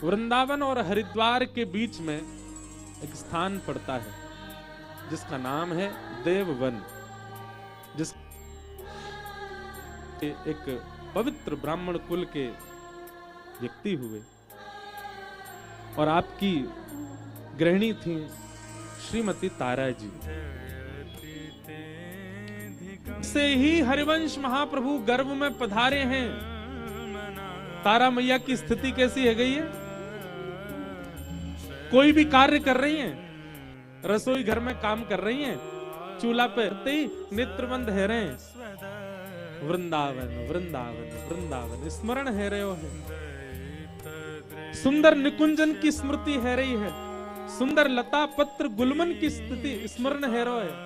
वृंदावन और हरिद्वार के बीच में एक स्थान पड़ता है जिसका नाम है देववन, जिस एक पवित्र ब्राह्मण कुल के व्यक्ति हुए और आपकी गृहिणी थी श्रीमती तारा जी। से ही हरिवंश महाप्रभु गर्भ में पधारे हैं। तारा मैया की स्थिति कैसी है गई है? कोई भी कार्य कर रही हैं, रसोई घर में काम कर रही हैं, चूल्हा पे नेत्र बंद है रहे, वृंदावन वृंदावन वृंदावन स्मरण है रहे हो है। सुंदर निकुंजन की स्मृति है रही है, सुंदर लता पत्र गुलमन की स्थिति स्मरण है रहो है।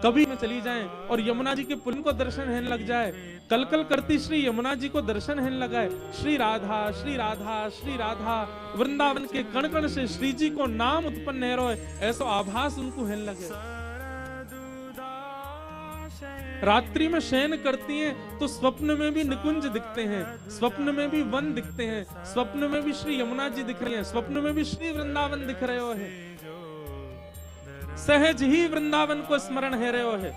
कभी में चली जाएं और यमुना जी के पुल को दर्शन है लग जाए, कलकल करती श्री यमुना जी को दर्शन है लगाए, श्री राधा श्री राधा श्री राधा, वृंदावन के कण कण से श्री जी को नाम उत्पन्न है रहो है, ऐसा आभास उनको है लगे। रात्रि में शयन करती हैं तो स्वप्न में भी निकुंज दिखते हैं, स्वप्न में भी वन दिखते हैं, स्वप्न में भी श्री यमुना जी दिख रही हैं, स्वप्न में भी श्री वृंदावन दिख रहे हो है। सहज ही वृंदावन को स्मरण है रहे हो है।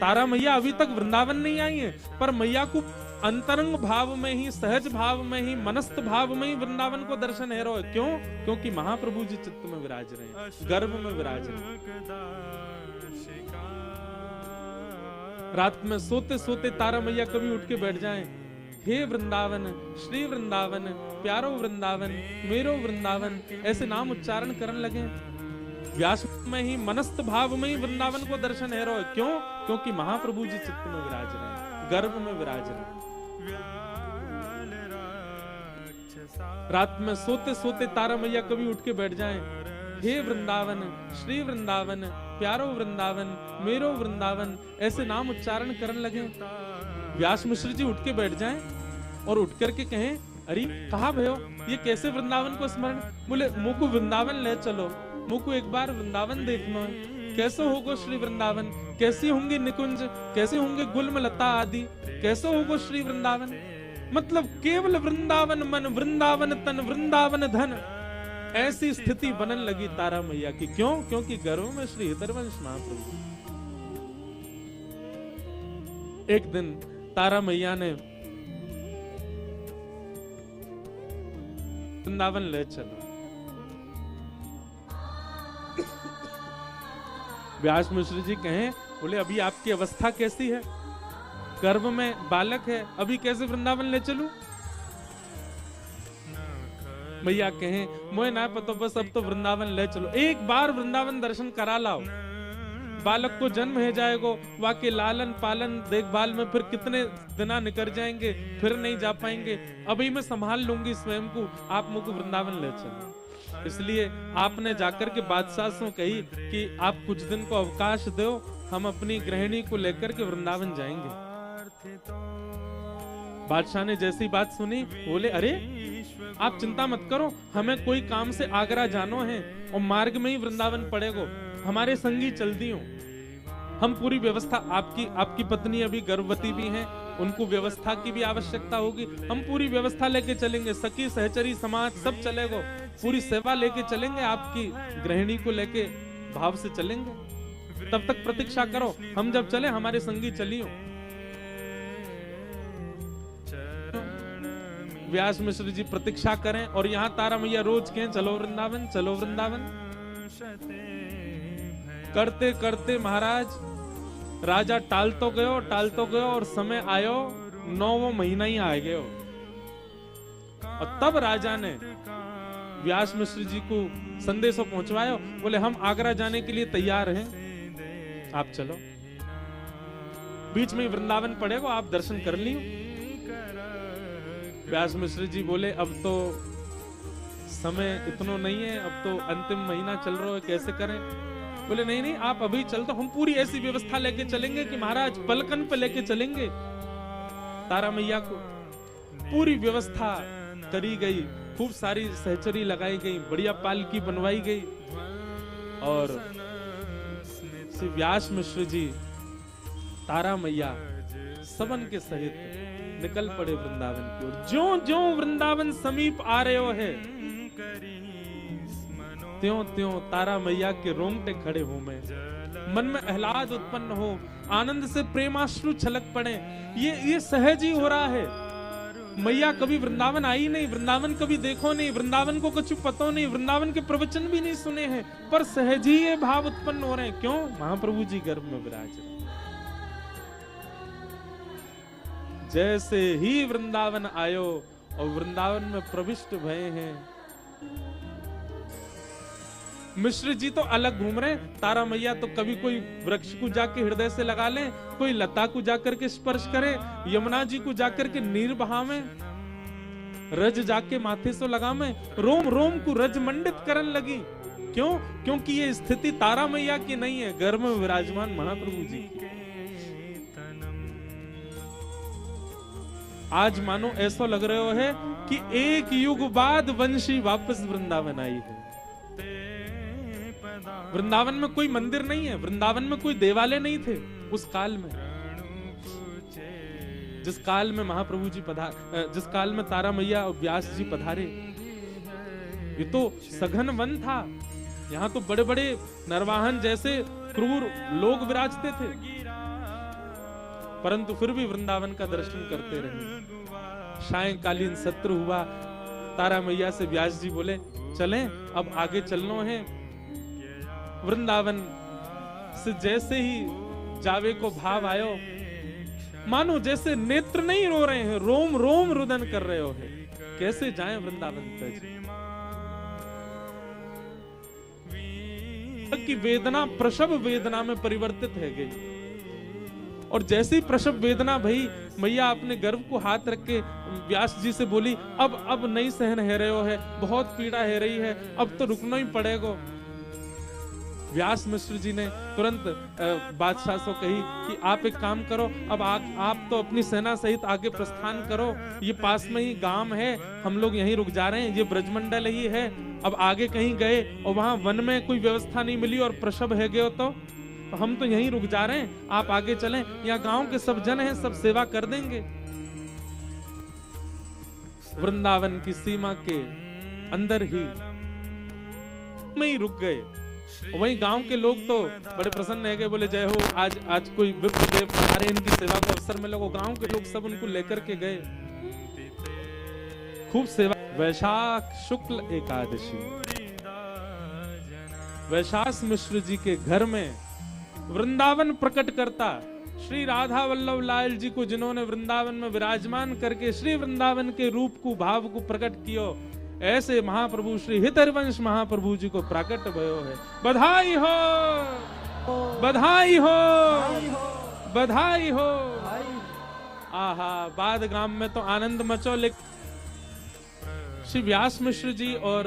तारा मैया अभी तक वृंदावन नहीं आई है, पर मैया को अंतरंग भाव में ही, सहज भाव में ही, मनस्थ भाव में ही वृंदावन को दर्शन है रहे हो। क्यों? क्योंकि महाप्रभु जी चित्त में विराज रहे हैं, गर्भ में विराज रहे हैं। रात में सोते सोते तारा मैया कभी उठ के बैठ जाएं, हे वृंदावन श्री वृंदावन प्यारो वृंदावन मेरो वृंदावन, ऐसे नाम उच्चारण करने लगे। व्यास में ही, मनस्थ भाव में ही वृंदावन को दर्शन है रहो। क्यों? क्योंकि महाप्रभु जी चित्त में विराज रहे हैं, गर्भ में विराज रहे हैं। रात में सोते सोते तारा मैया कभी उठ के बैठ जाएं, हे वृंदावन श्री वृंदावन प्यारो वृंदावन मेरो वृंदावन, ऐसे नाम उच्चारण करने लगे। व्यास मिश्र जी उठ के बैठ जाएं और उठ करके कहें, अरे कहाँ भयो, ये कैसे वृंदावन को स्मरण? बोले मुझको वृंदावन ले चलो, मुझको एक बार वृंदावन देखना है। कैसे होगा श्री वृंदावन, कैसी होंगे निकुंज, कैसे होंगे गुल्म लता आदि, कैसे होगा श्री वृंदावन? मतलब केवल वृंदावन मन, वृंदावन तन, वृंदावन धन, ऐसी स्थिति बनने लगी तारा मैया की। क्यों? क्योंकि गर्भ में श्री हरिवंश महाप्रभु। एक दिन तारा मैया ने वृंदावन ले चलो। व्यास मिश्र जी कहें, बोले अभी आपकी अवस्था कैसी है, गर्भ में बालक है, अभी कैसे वृंदावन ले चलूं? मैया कहें, मोए ना पतो, बस अब तो वृंदावन ले चलो, एक बार वृंदावन दर्शन करा लाओ। बालक को जन्म है जाएगा, वाके लालन पालन देखभाल में फिर कितने दिना निकल जाएंगे, फिर नहीं जा पाएंगे। अभी मैं संभाल लूंगी स्वयं को, आप मुझको वृंदावन ले चलो। इसलिए आपने जाकर के बादशाह से कही कि आप कुछ दिन को अवकाश दो, हम अपनी गृहिणी को लेकर के वृंदावन जाएंगे। बादशाह ने जैसी बात सुनी, बोले अरे आप चिंता मत करो, हमें कोई काम से आगरा जानो है और मार्ग में ही वृंदावन पड़ेगा, हमारे संगी चल दियो। हम पूरी व्यवस्था, आपकी पत्नी अभी गर्भवती भी हैं, उनको व्यवस्था की भी आवश्यकता होगी, हम पूरी व्यवस्था लेके चलेंगे, सखी सहचरी समाज सब चलेगा, पूरी सेवा लेके चलेंगे, आपकी गृहिणी को लेके भाव से चलेंगे। तब तक प्रतीक्षा करो, हम जब चले हमारे संगी चलियो। व्यास मिश्र जी प्रतीक्षा करें और यहाँ तारा मैया रोज कहें, चलो वृंदावन चलो वृंदावन। करते करते महाराज राजा टालतो गयो और समय आयो 9वां महीना ही आ गयो। और तब राजा ने व्यास मिश्र जी को संदेशो पहुंचवायो, बोले हम आगरा जाने के लिए तैयार हैं, आप चलो। बीच में वृंदावन पड़ेगा, आप दर्शन कर लियो। व्यास मिश्र जी बोले अब तो समय इतना नहीं है, अब तो अंतिम महीना चल रहा है, कैसे करें? बोले नहीं नहीं आप अभी चल, तो हम पूरी ऐसी व्यवस्था लेके चलेंगे कि महाराज पलकन पे लेके चलेंगे। तारा मैया को पूरी व्यवस्था करी गई, खूब सारी सहचरी लगाई गई, बढ़िया पालकी बनवाई गई और श्री व्यास मिश्र जी तारा मैया सबन के सहित निकल पड़े वृंदावन की ओर। ज्यों ज्यों वृंदावन समीप आ रहे हो है, त्यों त्यों तारा मैया के रोंगटे खड़े हो में, मन में आह्लाद उत्पन्न हो, आनंद से प्रेमाश्रु छलक पड़े। ये सहज ही हो रहा है। मैया कभी वृंदावन आई नहीं, वृंदावन कभी देखो नहीं, वृंदावन को कुछ पता नहीं, वृंदावन के प्रवचन भी नहीं सुने हैं, पर सहज ही ये भाव उत्पन्न हो रहे हैं। क्यों? महाप्रभु जी गर्भ में विराज रहे। जैसे ही वृंदावन आयो और वृंदावन में प्रविष्ट भये हैं, मिश्र जी तो अलग घूम रहे हैं। तारा मैया तो कभी कोई वृक्ष को जाके हृदय से लगा ले, कोई लता को जाकर के स्पर्श करे, यमुना जी को जाकर के नीर बहावे, रज जाके माथे से लगावे, रोम रोम को रज मंडित करन लगी। क्यों? क्योंकि ये स्थिति तारा मैया की नहीं है, गर्भ में विराजमान महाप्रभु जी की। आज मानो ऐसा लग रहा है कि एक युग बाद वंशी वापस वृंदावन आई है। वृंदावन में कोई मंदिर नहीं है, वृंदावन में कोई देवालय नहीं थे उस काल में, जिस काल में महाप्रभु जी जिस काल में तारा मैया और व्यास जी पधारे। ये तो सघन वन था, यहाँ तो बड़े बड़े नरवाहन जैसे क्रूर लोग विराजते थे, परंतु फिर भी वृंदावन का दर्शन करते रहे। सायंकालीन सत्र हुआ, तारा मैया से व्यास जी बोले चलें, अब आगे चलना है। वृंदावन से जैसे ही जावे को भाव आयो, मानो जैसे नेत्र नहीं रो रहे हैं, रोम रोम रुदन कर रहे हो है। कैसे जाएं वृंदावन तक? की वेदना प्रसव वेदना में परिवर्तित है गई। और जैसी प्रसव वेदना भई, मैया अपने गर्भ को हाथ रख के व्यास जी से बोली, अब नहीं सहन है रहे हो है, बहुत पीड़ा है रही है, अब तो रुकना ही पड़ेगा। व्यास मिश्र जी ने तुरंत बादशाह से कही कि आप एक काम करो, अब आप तो अपनी सेना सहित आगे प्रस्थान करो, ये पास में ही गांव है, हम लोग यहीं रुक जा रहे हैं, ये ब्रजमंडल ही है। अब आगे कहीं गए और वहां वन में कोई व्यवस्था नहीं मिली और प्रसव है गए तो हम तो यहीं रुक जा रहे हैं, आप आगे चलें, यहाँ गांव के सब जन हैं, सब सेवा कर देंगे। वृंदावन की सीमा के अंदर ही में ही रुक गए। वहीं गांव के लोग तो बड़े प्रसन्न है गए, बोले जय हो, आज कोई विप्र देव हमारे इनकी सेवा का अवसर मिला। गांव के लोग सब उनको लेकर के गए, खूब सेवा। वैशाख शुक्ल एकादशी, वैशाख मिश्र जी के घर में वृंदावन प्रकट करता श्री राधा वल्लभ लाल जी को, जिन्होंने वृंदावन में विराजमान करके श्री वृंदावन के रूप को, भाव को प्रकट किया, ऐसे महाप्रभु श्री हितरवंश महाप्रभु जी को प्रकट भयो है। बधाई हो, बधाई हो, बधाई हो। आहा, बाद गांव में तो आनंद मचो। श्री व्यास मिश्र जी और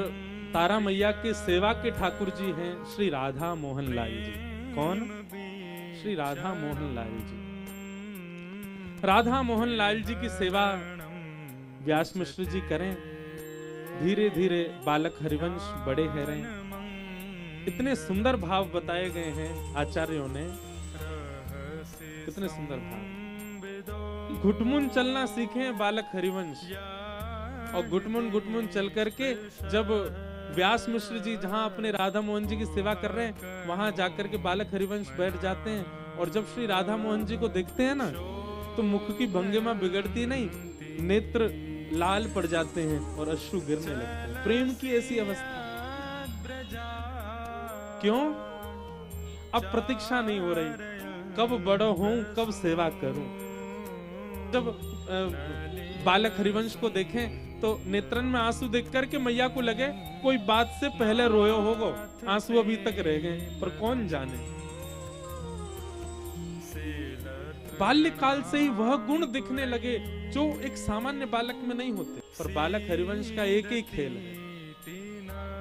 तारा मैया के सेवा के ठाकुर जी हैं श्री राधा मोहन लाल जी। कौन? श्री राधा मोहन लाल जी। राधा मोहन लाल जी की सेवा व्यास मिश्र जी करें। धीरे धीरे बालक हरिवंश बड़े है रहे। इतने सुंदर भाव बताए गए हैं आचार्यों ने, कितने सुंदर भाव। घुटमुन चलना सीखे बालक हरिवंश, और घुटमुन चल करके जब व्यास मिश्र जी जहां अपने राधा मोहन जी की सेवा कर रहे हैं, वहां जाकर के बालक हरिवंश बैठ जाते हैं। और जब श्री राधा मोहन जी को देखते हैं ना, तो मुख की भंगिमा बिगड़ती नहीं, नेत्र लाल पड़ जाते हैं और अश्रु गिरने लगते हैं। प्रेम की ऐसी अवस्था। क्यों? अब प्रतीक्षा नहीं हो रही, कब बड़ा हूं, कब सेवा करूं। जब बालक हरिवंश को देखें तो नेत्रन में आंसू देख करके मैया को लगे कोई बात से पहले रोयो होगो, आंसू अभी तक रह गए, पर कौन जाने। बाल्यकाल से ही वह गुण दिखने लगे जो एक सामान्य बालक में नहीं होते। पर बालक हरिवंश का एक ही खेल है,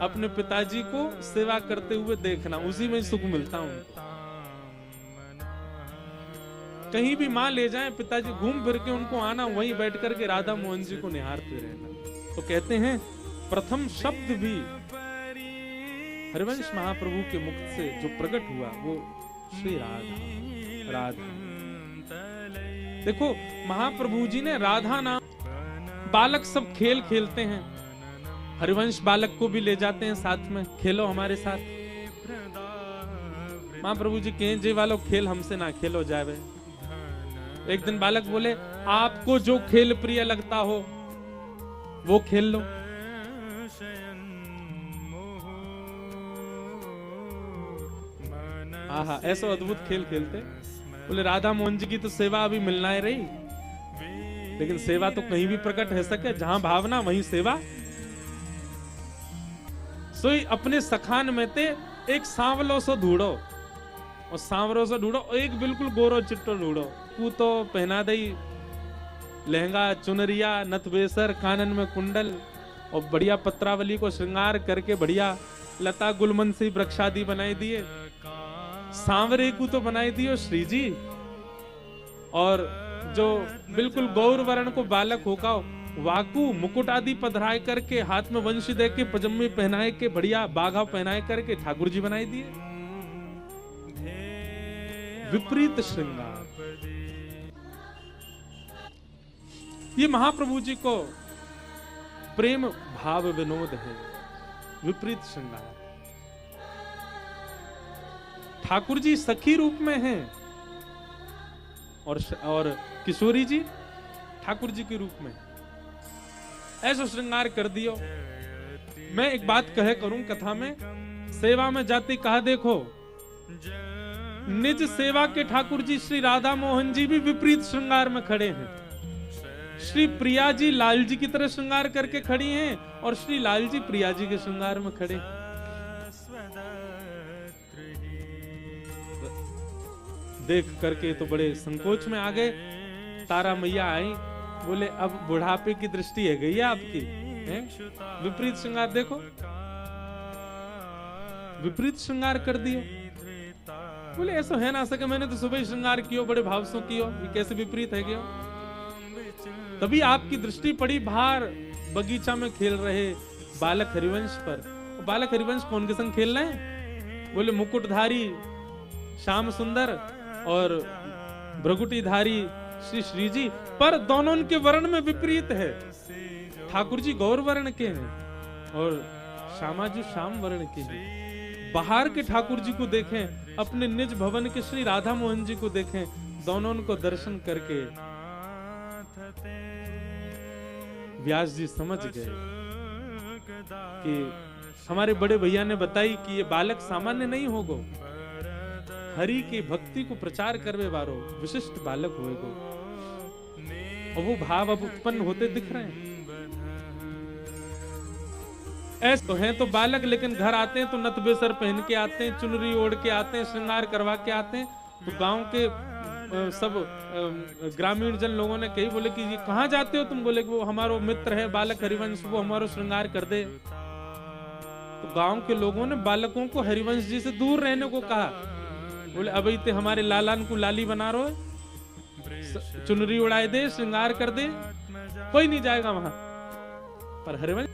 अपने पिताजी को सेवा करते हुए देखना, उसी में सुख मिलता उनको। कहीं भी माँ ले जाए, पिताजी घूम फिर के उनको आना, वहीं बैठ करके राधा मोहन जी को निहारते रहना। तो कहते हैं प्रथम शब्द भी हरिवंश महाप्रभु के मुख से जो प्रकट हुआ वो श्री राधा राधा। देखो महाप्रभु जी ने राधा नाम, बालक सब खेल खेलते हैं, हरिवंश बालक को भी ले जाते हैं साथ में, खेलो हमारे साथ। महाप्रभु जी कहें जे वालों खेल हमसे ना खेलो जावे। एक दिन बालक बोले आपको जो खेल प्रिय लगता हो वो खेल लो। आहा, ऐसा अद्भुत खेल खेलते। बोले राधा मोहन जी की तो सेवा अभी मिलना है रही, लेकिन सेवा तो कहीं भी प्रकट है सके, जहां भावना वहीं सेवा। सोई अपने सखान में ते एक सांवलो सो ढूंढो, और सांवरो सो ढूंढो, एक बिल्कुल गोरो चिट्टो ढूंढो, तू तो पहना दई लहंगा चुनरिया नथ बेसर कानन में कुंडल, और बढ़िया पत्रावली को श्रृंगार करके बढ़िया लता गुलमन से वृक्षादि बनाई दिए, सांवरे को तो बनाई दियो श्री जी। और जो बिल्कुल गौर वर्ण को बालक होगा वाकू मुकुट आदि पधराए करके, हाथ में वंशी दे के, पजम्मी पहनाए के, बढ़िया बाघा पहनाए करके ठाकुर जी बनाई दिए। विपरीत श्रृंगार, ये महाप्रभु जी को प्रेम भाव विनोद है, विपरीत श्रृंगार। ठाकुर जी सखी रूप में हैं और किशोरी जी ठाकुर जी के रूप में। ऐसा श्रृंगार कर दियो। मैं एक बात कहे करूं कथा में, सेवा में जाती कहा देखो, निज सेवा के ठाकुर जी श्री राधा मोहन जी भी विपरीत श्रृंगार में खड़े हैं। श्री प्रिया जी लाल जी की तरह श्रृंगार करके खड़ी हैं, और श्री लाल जी प्रिया जी के श्रृंगार में खड़े हैं। देख करके तो बड़े संकोच में आ गए। तारा मैया आई, बोले अब बुढ़ापे की दृष्टि है गई है आपकी, है? विपरीत श्रृंगार देखो, विपरीत श्रृंगार कर दियो। बोले ऐसा है ना सके, मैंने तो सुबह ही श्रृंगार कियो, बड़े भाव से कियो, ये कैसे विपरीत है गया? तभी आपकी दृष्टि पड़ी बाहर बगीचा में खेल रहे बालक हरिवंश पर। बालक हरिवंश कौन के संग खेल रहे हैं? बोले मुकुटधारी श्याम सुंदर और भ्रगुटीधारी श्री श्री जी, पर दोनों के वर्ण में विपरीत है। ठाकुर जी गौर वर्ण के हैं और श्यामा जी श्याम वर्ण के हैं। बाहर के ठाकुर जी को देखें, अपने निज भवन के श्री राधा मोहन जी को देखें, दोनों को दर्शन करके व्यास जी समझ गए कि हमारे बड़े भैया ने बताई कि ये बालक सामान्य नहीं होगो, हरि की भक्ति को प्रचार करवे वारो विशिष्ट बालक होएगो। और वो भाव अब उत्पन्न होते दिख रहे हैं। ऐसे तो हैं तो बालक, लेकिन घर आते हैं तो नथ बेसर पहन के आते हैं, चुनरी ओढ़ के आते हैं, श्रृंगार करवा के आते हैं। तो गांव के सब ग्रामीण जन लोगों ने कही, बोले कि ये कहाँ जाते हो तुम? बोले कि वो हमारो मित्र है बालक हरिवंश, वो हमारो श्रृंगार कर दे। तो गांव के लोगों ने बालकों को हरिवंश जी से दूर रहने को कहा। बोले अब इतने हमारे लालान को लाली बना रो, चुनरी उड़ाए दे, श्रृंगार कर दे, कोई नहीं जाएगा वहां। पर हरिवंश